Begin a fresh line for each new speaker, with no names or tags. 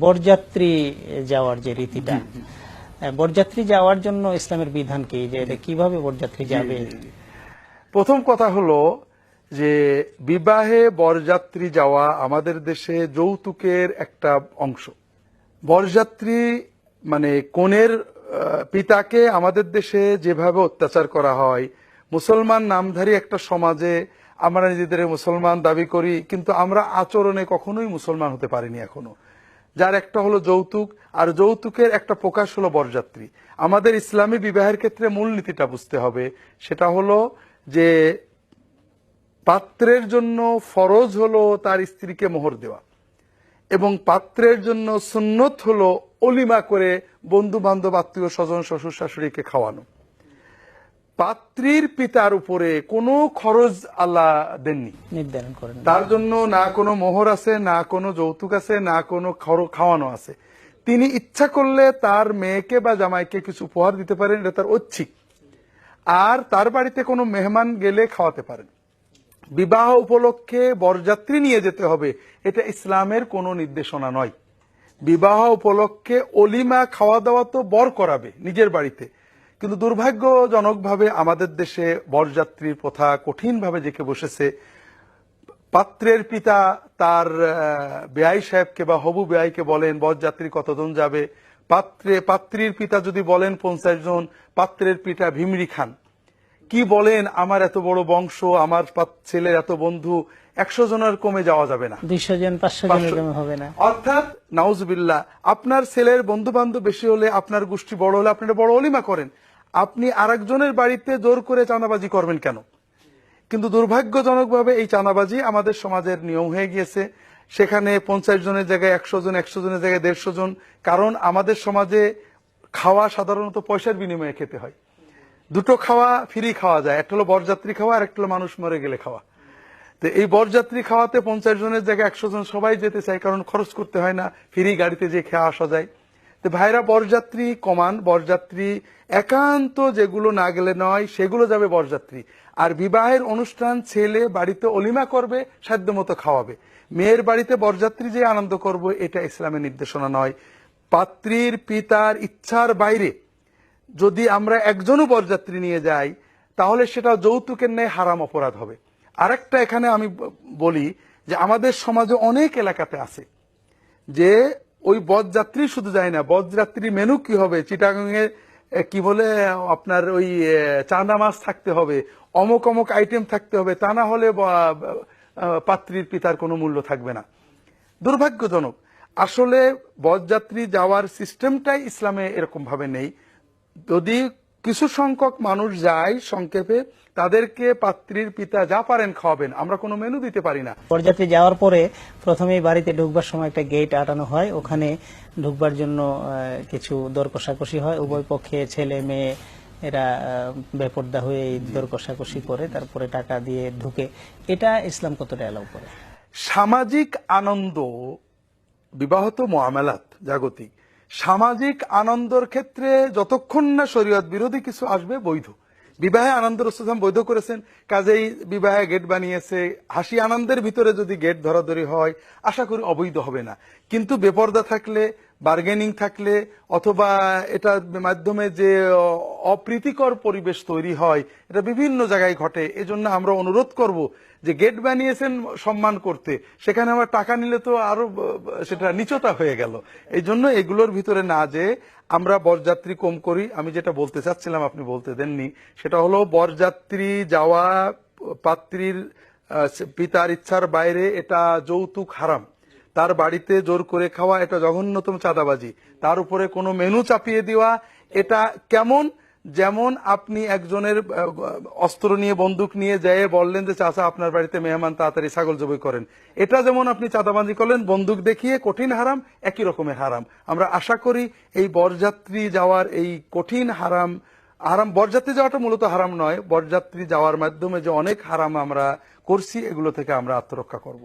বরযাত্রী যাওয়ার যে রীতিটা, বরযাত্রী যাওয়ার জন্য ইসলামের বিধান কি, যে এটা কিভাবে বরযাত্রী যাবে?
প্রথম কথা হলো যে বিবাহে বরযাত্রী যাওয়া আমাদের দেশে যৌতুকের একটা অংশ। বরযাত্রী মানে কনের পিতাকে আমাদের দেশে যেভাবে অত্যাচার করা হয়, মুসলমান নামধারী একটা সমাজে আমরা নিজেদের মুসলমান দাবি করি, কিন্তু আমরা আচরণে কখনোই মুসলমান হতে পারিনি এখনো। যার একটা হলো যৌতুক, আর যৌতুকের একটা প্রকাশ হলো বরযাত্রী। আমাদের ইসলামী বিবাহের ক্ষেত্রে মূলনীতিটা বুঝতে হবে, সেটা হলো যে পাত্রের জন্য ফরজ হলো তার স্ত্রীকে মোহর দেওয়া, এবং পাত্রের জন্য সুন্নত হলো অলিমা করে বন্ধু বান্ধব আত্মীয় স্বজন শ্বশুর শাশুড়িকে খাওয়ানো। পাত্রীর পিতার উপরে কোনো খরচ আল্লাহ দেননি,
নির্ধারণ করেন।
তার জন্য না কোনো মোহর আছে, না কোনো যৌতুক আছে, না কোনো খাওয়ানো আছে। তিনি ইচ্ছা করলে তার মেয়েকে বা জামাইকে কিছু উপহার দিতে পারেন, এটা তার ঐচ্ছিক। আর তার বাড়িতে কোনো মেহমান গেলে খাওয়াতে পারেন। বিবাহ উপলক্ষে বরযাত্রী নিয়ে যেতে হবে, এটা ইসলামের কোনো নির্দেশনা নয়। বিবাহ উপলক্ষে অলিমা খাওয়া দাওয়া তো বর করাবে নিজের বাড়িতে, কিন্তু দুর্ভাগ্যজনকভাবে আমাদের দেশে বরযাত্রীর প্রথা কঠিনভাবে জেঁকে বসেছে। পাত্রের পিতা তার বেয়াই সাহেবকে বা হবু বেয়াইকে বলেন বরযাত্রী কতজন যাবে। পাত্রীর পিতা যদি বলেন 50 জন, পাত্রের পিতা ভিমরি খান কি বলেন, আমার এত বড় বংশ, আমার ছেলের এত বন্ধু, 100 জনের কমে যাওয়া যাবে না,
200 জন 500 জনের কমে হবে না।
অর্থাৎ নাউজুবিল্লাহ, আপনার ছেলের বন্ধু বান্ধব বেশি হলে, আপনার গোষ্ঠী বড় হলে আপনারা বড় অলিমা করেন, আপনি আরেকজনের বাড়িতে জোর করে চাঁদাবাজি করবেন কেন? কিন্তু দুর্ভাগ্যজনকভাবে এই চাঁদাবাজি আমাদের সমাজের নিয়ম হয়ে গিয়েছে। সেখানে 50 জনের জায়গায় 100 জন, 100 জনের জায়গায় 150 জন। কারণ আমাদের সমাজে খাওয়া সাধারণত পয়সার বিনিময়ে খেতে হয়। দুটো খাওয়া ফ্রি খাওয়া যায়, একটা হলো বরযাত্রী খাওয়া, আর একটা হলো মানুষ মরে গেলে খাওয়া। তো এই বরযাত্রী খাওয়াতে 50 জনের জায়গায় 100 জন সবাই যেতে চায়, কারণ খরচ করতে হয় না, ফ্রি গাড়িতে যে খেয়ে আসা যায়। তো ভাইরা বরযাত্রী কমান, বরযাত্রী একান্ত যেগুলো না গেলে নয় সেগুলো যাবে বরযাত্রী। আর বিবাহের অনুষ্ঠান ছেলে বাড়িতে অলিমা করবে, সাধ্যমতো খাওয়াবে। মেয়ের বাড়িতে বরযাত্রী যে আনন্দ করবে, এটা ইসলামের নির্দেশনা নয়। পাত্রীর পিতার ইচ্ছার বাইরে যদি আমরা একজনও বরযাত্রী নিয়ে যাই, তাহলে সেটা যৌতুকের ন্যায় হারাম অপরাধ হবে। আরেকটা এখানে আমি বলি যে আমাদের সমাজে অনেক এলাকাতে আছে যে ওই বরযাত্রী শুধু যায় না, বরযাত্রী মেনু কি হবে, চিটাগাঙে কি বলে আপনার ওই চাঁদা মাছ থাকতে হবে, অমুক অমুক আইটেম থাকতে হবে, তা না হলে পাত্রীর পিতার কোনো মূল্য থাকবে না। দুর্ভাগ্যজনক। আসলে বরযাত্রী যাওয়ার সিস্টেমটাই ইসলামে এরকম ভাবে নেই। যদি কিছু সংখ্যক মানুষ যায়, সংক্ষেপে তাদেরকে পাত্রীর পিতা যা পারেন খাওয়াবেন, আমরা কোনো মেনু দিতে পারি না।
বরযাত্রী যাওয়ার পরে প্রথমেই বাড়িতে ঢুকবার সময় একটা গেট আটানো হয়, ওখানে ঢুকবার জন্য কিছু দর কষাকষি হয়, উভয় পক্ষে ছেলে মেয়ে এরা বেপরদা হয়ে এই দর কষাকষি করে তারপরে টাকা দিয়ে ঢুকে। এটা ইসলাম কতটা অ্যালাউ করে?
সামাজিক আনন্দ, বিবাহ তো মুআমালাত জাগতিক, সামাজিক আনন্দের ক্ষেত্রে যতক্ষণ না শরীয়ত বিরোধী কিছু আসবে বৈধ। বিবাহে আনন্দ রাসূল বৈধ করেছেন, কাজেই বিবাহে গেট বানিয়েছে। হাসি আনন্দের ভিতরে যদি গেট ধরাধরি হয়, আশা করি অবৈধ হবে না। কিন্তু বেপরদা থাকলে, বার্গেনিং থাকলে, অথবা এটার মাধ্যমে যে অপ্রীতিকর পরিবেশ তৈরি হয়, এটা বিভিন্ন জায়গায় ঘটে। এজন্য আমরা অনুরোধ করব যে গেট বানিয়েছেন সম্মান করতে, সেখানে আবার টাকা নিলে তো আরো সেটা নিচতা হয়ে গেল। এই জন্য এগুলোর ভিতরে না যে আমরা বরযাত্রী কম করি। আমি যেটা বলতে চাচ্ছিলাম আপনি বলতে দেননি, সেটা হলো বরযাত্রী যাওয়া পাত্রীর পিতার ইচ্ছার বাইরে, এটা যৌতুক হারাম। তার বাড়িতে জোর করে খাওয়া এটা জঘন্যতম চাঁদাবাজি। তার উপরে কোনো মেনু চাপিয়ে দেওয়া, এটা কেমন, যেমন আপনি একজনের অস্ত্র নিয়ে বন্দুক নিয়ে যেয়ে বললেন যে চাচা আপনার বাড়িতে মেহমান, তাড়াতাড়ি ছাগল জবাই করেন, এটা যেমন আপনি চাঁদাবাজি করলেন বন্দুক দেখিয়ে, কঠিন হারাম, একই রকমের হারাম। আমরা আশা করি এই বরযাত্রী যাওয়ার এই কঠিন হারাম, বরযাত্রী যাওয়াটা মূলত হারাম নয়, বরযাত্রী যাওয়ার মাধ্যমে যে অনেক হারাম আমরা করছি, এগুলো থেকে আমরা আত্মরক্ষা করব।